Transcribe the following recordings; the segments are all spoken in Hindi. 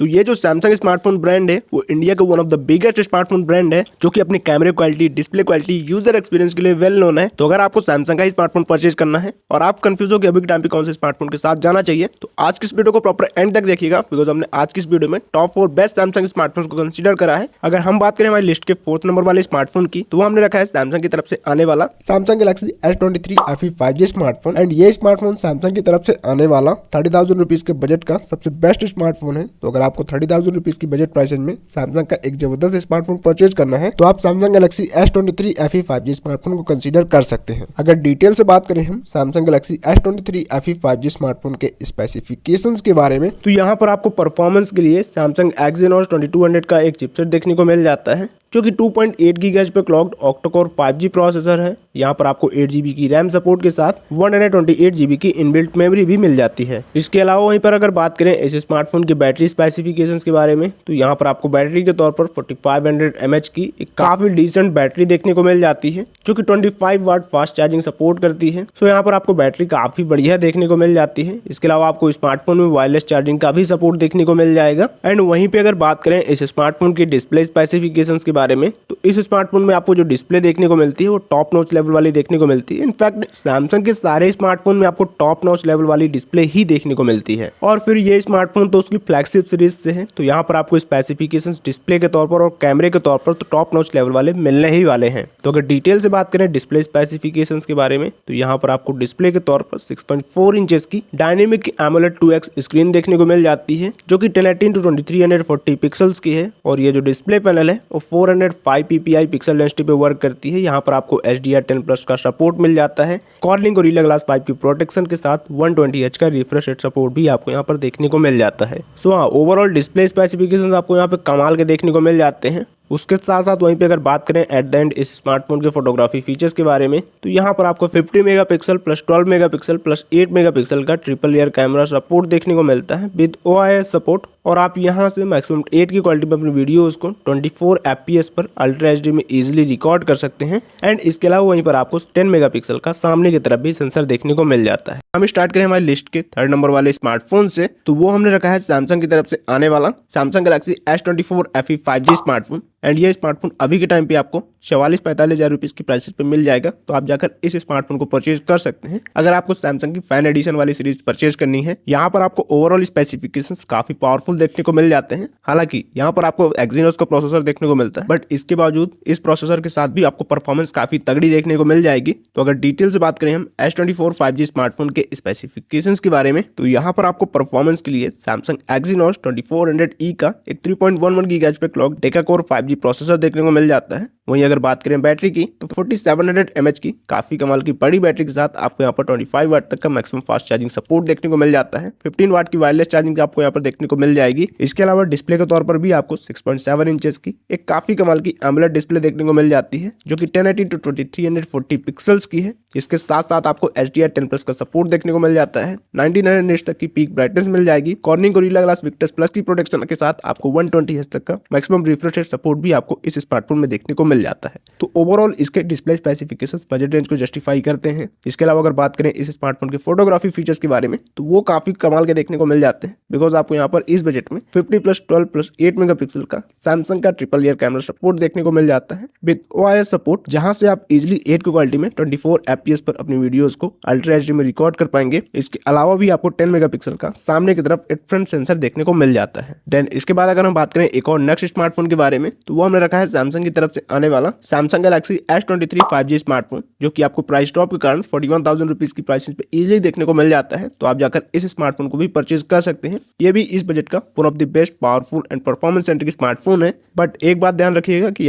तो ये जो सैमसंग स्मार्टफोन ब्रांड है वो इंडिया का one of the biggest smartphone brand है जो कि अपनी कैमरे quality, display quality, user experience के लिए वेल नोन है। तो अगर आपको सैमसंग का ही स्मार्टफोन परचेज करना है और आप कंफ्यूज हो कि अभी के टाइम पे कौन से स्मार्टफोन के साथ जाना चाहिए, तो आज की इस वीडियो को प्रॉपर एंड तक देखिएगा, बिकॉज हमने आज की इस वीडियो में टॉप 4 बेस्ट सैमसंग स्मार्टफोन को कंसीडर करा है। अगर हम बात करें हमारी लिस्ट के 4th नंबर वाले स्मार्टफोन की, तो वो हमने रखा है सैमसंग की तरफ से आने वाला Samsung Galaxy S23 FE 5G smartphone. And ये स्मार्टफोन सैमसंग की तरफ से आने वाला 30,000 रुपीज के बजट का सबसे बेस्ट स्मार्टफोन है। तो अगर आपको 30,000 रुपीज की बजट प्राइस में सैमसंग का एक जबरदस्त स्मार्टफोन परचेज करना है, तो आप Samsung Galaxy S23 FE 5G smartphone को कंसीडर कर सकते हैं। अगर डिटेल से बात करें हम Samsung Galaxy S23 FE 5G smartphone के स्पेसिफिकेशंस के बारे में, तो यहाँ पर आपको परफॉर्मेंस के लिए सैमसंग एक्सिनोस 2200 का एक चिपसेट देखने को मिल जाता है जो कि 2.8 गीगाहर्ट्ज पे क्लॉक्ड ऑक्टा-कोर 5G प्रोसेसर है। यहाँ पर आपको 8GB की रैम सपोर्ट के साथ 128GB की इनबिल्ट मेमोरी भी मिल जाती है। इसके अलावा वहीं पर अगर बात करें इस स्मार्टफोन के बैटरी स्पेसिफिकेशंस के बारे में, तो यहाँ पर आपको बैटरी के तौर पर 4500 mAh की एक काफी डिसेंट बैटरी देखने को मिल जाती है जो कि 25 वाट फास्ट चार्जिंग सपोर्ट करती है। सो यहाँ पर आपको बैटरी काफी बढ़िया देखने को मिल जाती है। इसके अलावा आपको स्मार्टफोन में वायरलेस चार्जिंग का भी सपोर्ट देखने को मिल जाएगा। एंड वहीं पे अगर बात करें इस स्मार्टफोन की डिस्प्ले स्पेसिफिकेशंस के बारे में, तो इस स्मार्टफोन में आपको जो डिस्प्ले देखने को मिलती है वो टॉप नॉच लेवल वाली देखने को मिलती है। इनफैक्ट सैमसंग के सारे स्मार्टफोन में आपको टॉप नॉच लेवल वाली डिस्प्ले ही देखने को मिलती है। और फिर ये स्मार्टफोन तो उसकी फ्लैगशिप सीरीज से है, तो यहाँ पर आपको स्पेसिफिकेशंस डिस्प्ले के तौर पर और कैमरे के तौर पर तो टॉप नॉच लेवल वाले मिलने ही वाले हैं। तो अगर डिटेल से बात करें डिस्प्ले स्पेसिफिकेशंस के बारे में, तो यहाँ पर आपको डिस्प्ले के तौर पर 6.4 इंचेस की डायनेमिक एमोलेड 2x स्क्रीन देखने को मिल जाती है जो कि 1080x2340 पिक्सल्स की है। और ये जो डिस्प्ले पैनल है वो 405 ppi पिक्सल डेंसिटी पे वर्क करती है। यहाँ पर आपको HDR10+ का सपोर्ट मिल जाता है। कॉर्निंग गोरिल्ला ग्लास 5 की प्रोटेक्शन के साथ 120Hz का रिफ्रेश रेट सपोर्ट भी आपको यहाँ पर देखने को मिल जाता है। सो हाँ, ओवरऑल डिस्प्ले स्पेसिफिकेशंस आपको यहाँ पे कमाल के देखने को मिल जाते हैं। उसके साथ साथ वहीं पे अगर बात करें एट द एंड इस स्मार्टफोन के फोटोग्राफी फीचर्स के बारे में, तो यहाँ पर आपको 50 megapixel plus 12 megapixel plus 8 megapixel का ट्रिपल लेयर कैमरा सपोर्ट देखने को मिलता है विद OIS सपोर्ट। और आप यहाँ से मैक्सिमम 8 की क्वालिटी में अपनी वीडियोस को 24 FPS पर अल्ट्रा HD में इजीली रिकॉर्ड कर सकते हैं। एंड इसके अलावा वहीं पर आपको 10 मेगापिक्सल का सामने की तरफ भी सेंसर देखने को मिल जाता है। हम स्टार्ट करें हमारी लिस्ट के 3rd नंबर वाले स्मार्टफोन से, तो वो हमने रखा है सैमसंग की तरफ से आने वाला Samsung Galaxy S24 FE 5G smartphone. And ये स्मार्टफोन अभी के टाइम पे आपको 44-45 हज़ार रुपीज की प्राइस पे मिल जाएगा। तो आप जाकर इस स्मार्टफोन को परचेज कर सकते हैं अगर आपको सैमसंग की फैन एडिशन वाली सीरीज परचेज करनी है। यहाँ पर आपको ओवरऑल स्पेसिफिकेशंस काफी पावरफुल देखने को मिल जाते हैं। हालांकि यहाँ पर आपको एक्सिनोस का प्रोसेसर देखने को मिलता है, बट इसके बावजूद इस प्रोसेसर के साथ भी आपको परफॉर्मेंस काफी तगड़ी देखने को मिल जाएगी। तो अगर डिटेल से बात करें हम S24 5G स्मार्टफोन के स्पेसिफिकेशंस के बारे में, तो यहाँ पर आपको परफॉर्मेंस के लिए सैमसंग एक्सिनोस 2400E का एक 3.11 गीगाहर्ट्ज पे क्लॉक डेका-कोर 5G प्रोसेसर देखने को मिल जाता है। वहीं अगर बात करें बैटरी की, तो 4700 mAh की काफी कमाल की बड़ी बैटरी के साथ आपको यहाँ पर 25 वाट तक का मैक्सिमम फास्ट चार्जिंग सपोर्ट देखने को मिल जाता है। 15 वाट की वायरलेस चार्जिंग आपको यहाँ पर देखने को मिल जाएगी। इसके अलावा डिस्प्ले के तौर पर भी आपको 6.7 इंचेस की एक काफी कमाल की एमोलेड डिस्प्ले देखने को मिल जाती है जो कि 1080x2340 पिक्सल्स की है। इसके साथ साथ आपको HDR10+ का सपोर्ट देखने को मिल जाता है। 99 nits तक की पीक ब्राइटनेस मिल जाएगी। Cornering gorilla glass Victus plus की प्रोटेक्शन के साथ आपको 120Hz तक का मैक्सिमम रिफ्रेश रेट सपोर्ट भी आपको इस स्मार्टफोन में देखने को मिल जाता है। तो ओवरऑल इसके डिस्प्ले स्पेसिफिकेशंस बजट रेंज को जस्टिफाई करते हैं। इसके अलावा अगर बात करें इस स्मार्टफोन के फोटोग्राफी फीचर्स के बारे में, तो वो काफी कमाल के देखने को मिल जाते हैं, बिकॉज आपको यहाँ पर इस बजट में 50+12+8 मेगापिक्सल का सैमसंग का ट्रिपल लेयर कैमरा सपोर्ट देखने को मिल जाता है विद OIS सपोर्ट, जहां से आप इजिली 8 की क्वालिटी में 24 FPS पर अपनी वीडियोस को अल्ट्रा HD में रिकॉर्ड कर पाएंगे। इसके अलावा भी आपको 10 मेगापिक्सल का सामने की तरफ एक फ्रंट सेंसर देखने को मिल जाता है। देन इसके बाद अगर हम बात करें एक और नेक्स्ट स्मार्टफोन के बारे में, तो वो हमने रखा है सैमसंग की तरफ से आने वाला Samsung Galaxy S23 5G smartphone, जो कि आपको प्राइस ड्रॉप के कारण 41,000 रुपीज की प्राइस पे इजीली देखने को मिल जाता है। तो आप जाकर इस स्मार्टफोन को भी परचेज कर सकते हैं। ये भी इस बजट का one of the best powerful and performance centric smartphone है। बट एक बात ध्यान रखिएगा कि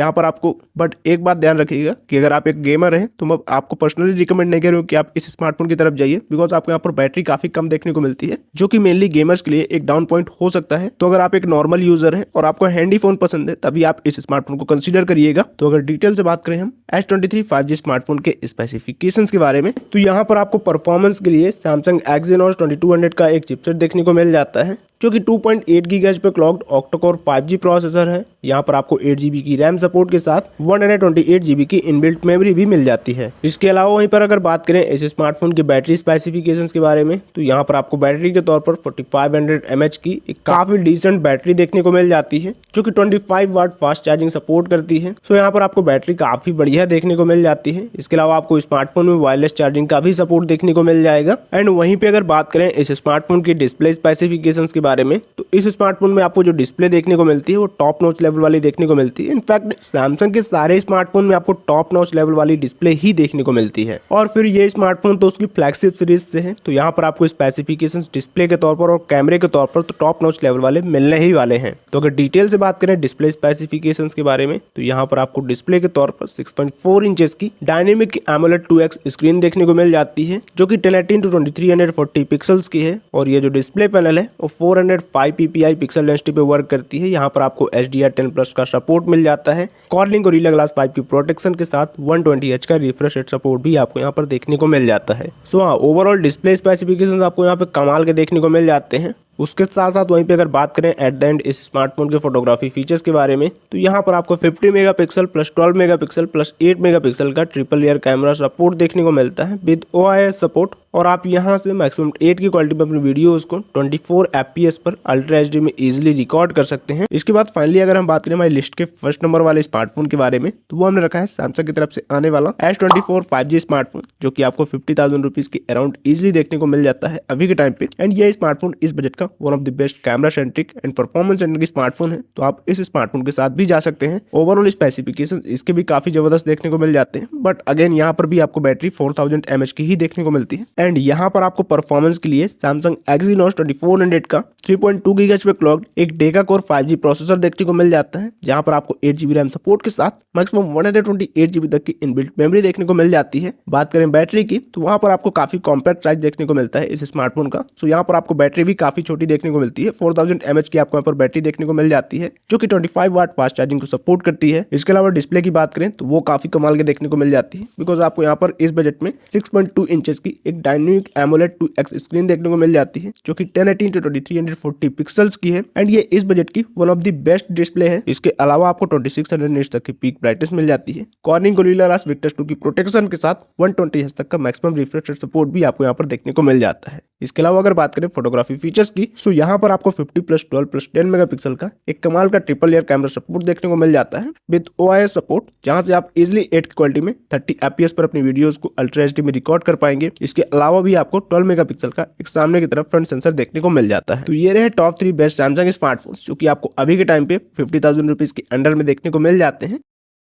अगर आप एक गेमर हैं, तो मैं आपको पर्सनली रिकमेंड नहीं कर रहा हूँ कि आप इस स्मार्टफोन की तरफ जाइए, बिकॉज आपको यहाँ पर बैटरी काफी कम देखने को मिलती है जो कि मेनली गेमर्स के लिए एक डाउन पॉइंट हो सकता है। तो अगर आप एक नॉर्मल यूजर हैं और आपको हैंडी फोन पसंद है, तभी आप इस स्मार्टफोन को कंसीडर करिएगा। तो अगर डिटेल से बात करें हम S23 5G स्मार्टफोन के स्पेसिफिकेशंस के बारे में, तो यहाँ पर आपको परफॉर्मेंस के लिए सैमसंग एक्सिनोस 2200 का एक चिपसेट देखने को मिल जाता है जो कि 2.8 गीगाहर्ट्ज पे क्लॉक्ड ऑक्टा-कोर 5G प्रोसेसर है। यहाँ पर आपको 8 GB की रैम सपोर्ट के साथ 128 GB की इनबिल्ट मेमोरी भी मिल जाती है। इसके अलावा वहीं पर अगर बात करें इस स्मार्टफोन की बैटरी स्पेसिफिकेशंस के बारे में, तो यहाँ पर आपको बैटरी के तौर पर 4500 mAh की एक काफी डिसेंट बैटरी देखने को मिल जाती है, जो कि 25 वाट फास्ट चार्जिंग सपोर्ट करती है। सो यहाँ पर आपको बैटरी काफी बढ़िया देखने को मिल जाती है। इसके अलावा आपको स्मार्टफोन में वायरलेस चार्जिंग का भी सपोर्ट देखने को मिल जाएगा। एंड वहीं पे अगर बात करें इस स्मार्टफोन की डिस्प्ले स्पेसिफिकेशंस के बारे में, तो इस स्मार्टफोन में आपको जो डिस्प्ले देखने को मिलती है वो टॉप नॉच लेवल वाली देखने को मिलती है। इनफैक्ट सैमसंग के सारे स्मार्टफोन में आपको टॉप नॉच लेवल वाली डिस्प्ले ही देखने को मिलती है। और फिर ये स्मार्टफोन तो उसकी फ्लैगशिप सीरीज से है, तो यहाँ पर आपको स्पेसिफिकेशंस डिस्प्ले के तौर पर और कैमरे के तौर पर तो टॉप नॉच लेवल वाले मिलने ही वाले हैं। तो अगर डिटेल से बात करें डिस्प्ले स्पेसिफिकेशंस के बारे में, तो यहाँ पर आपको डिस्प्ले के तौर पर 6.4 इंचेस की डायनेमिक एमोलेड 2x स्क्रीन देखने को मिल जाती है, जो कि 1080x2340 पिक्सल्स की है। और ये जो डिस्प्ले पैनल है वो 405 ppi पिक्सल डेंसिटी पे वर्क करती है। यहाँ पर आपको HDR10+ का सपोर्ट मिल जाता है। कॉर्निंग गोरिल्ला ग्लास 5 की प्रोटेक्शन के साथ 120Hz का रिफ्रेश रेट सपोर्ट भी आपको यहाँ पर देखने को मिल जाता है। सो हाँ, ओवरऑल डिस्प्ले स्पेसिफिकेशंस आपको यहाँ पे कमाल के देखने को मिल जाते हैं। उसके साथ साथ वहीं पे अगर बात करें एट द एंड इस स्मार्टफोन के फोटोग्राफी फीचर्स के बारे में, तो यहाँ पर आपको 50 megapixel plus 12 megapixel plus 8 megapixel का ट्रिपल लेयर कैमरा सपोर्ट देखने को मिलता है विद OIS सपोर्ट। और आप यहाँ से मैक्सिमम 8 की क्वालिटी में अपनी वीडियोस को 24 FPS पर अल्ट्रा HD में इजीली रिकॉर्ड कर सकते हैं। इसके बाद फाइनली अगर हम बात करें हमारी लिस्ट के फर्स्ट नंबर वाले स्मार्टफोन के बारे में, तो वो हमने रखा है सैमसंग की तरफ से आने वाला S24 5G स्मार्टफोन, जो कि आपको 50,000 रुपीज के अराउंड इजिली देखने को मिल जाता है अभी के टाइम पे। एंड ये स्मार्टफोन इस बजट का one of the best camera centric and performance centric smartphone है, तो आप इस स्मार्टफोन के साथ भी जा सकते हैं। ओवरऑल स्पेसिफिकेशंस इसके भी काफी जबरदस्त देखने को मिल जाते हैं, बट अगेन यहाँ पर भी आपको बैटरी 4000 mAh की ही देखने को मिलती है। एंड यहाँ पर आपको परफॉर्मेंस के लिए Samsung Exynos 2400 का 3.2 गीगाहर्ट्ज पे क्लॉक्ड एक डेका कोर 5G प्रोसेसर देखने को मिल जाता है, जहां पर आपको 8 GB रैम सपोर्ट के साथ मैक्सिमम 128 GB तक की इनबिल्ट मेमोरी देखने को मिल जाती है। बात करें बैटरी की, तो वहां पर आपको काफी कॉम्पैक्ट साइज देखने को मिलता है इस स्मार्टफोन का। सो यहाँ पर आपको बैटरी भी काफी छोटी देखने को मिलती है, 4000 mAh की आपको यहाँ पर बैटरी देखने को मिल जाती है, जो कि 25 वाट फास्ट चार्जिंग को सपोर्ट करती है। इसके अलावा डिस्प्ले की बात करें तो वो काफी कमाल के देखने को मिल जाती है, बिकॉज आपको यहाँ पर इस बजट में 6.2 इंचेस की एक डायनेमिक एमोलेड 2x स्क्रीन देखने को मिल जाती है, जो कि 1080x2340 पिक्सल्स की है। एंड ये इस बजट की one of the best display है। इसके अलावा आपको 2600 निट्स तक की पीक ब्राइटनेस मिल जाती है। कॉर्निंग गोरिल्ला ग्लास विक्टर्स 2 की प्रोटेक्शन के साथ 120Hz तक का मैक्सिमम रिफ्रेश रेट सपोर्ट भी आपको यहाँ पर देखने को मिल जाता है। इसके अलावा अगर बात करें फोटोग्राफी फीचर्स की, सो यहाँ पर आपको 50+12+10 मेगापिक्सल का एक कमाल का ट्रिपल लेयर कैमरा सपोर्ट देखने को मिल जाता है विद OIS सपोर्ट, जहां से आप इजिली 8 की क्वालिटी में 30 FPS पर अपनी वीडियोस को अल्ट्रा HD में रिकॉर्ड कर पाएंगे। इसके अलावा भी आपको 12 मेगापिक्सल का एक सामने की तरफ फ्रंट सेंसर देखने को मिल जाता है। तो ये रहे टॉप 3 बेस्ट सैमसंग स्मार्टफोन, जो कि आपको अभी के टाइम पे 50,000 रुपीज के अंडर में देखने को मिल जाते हैं।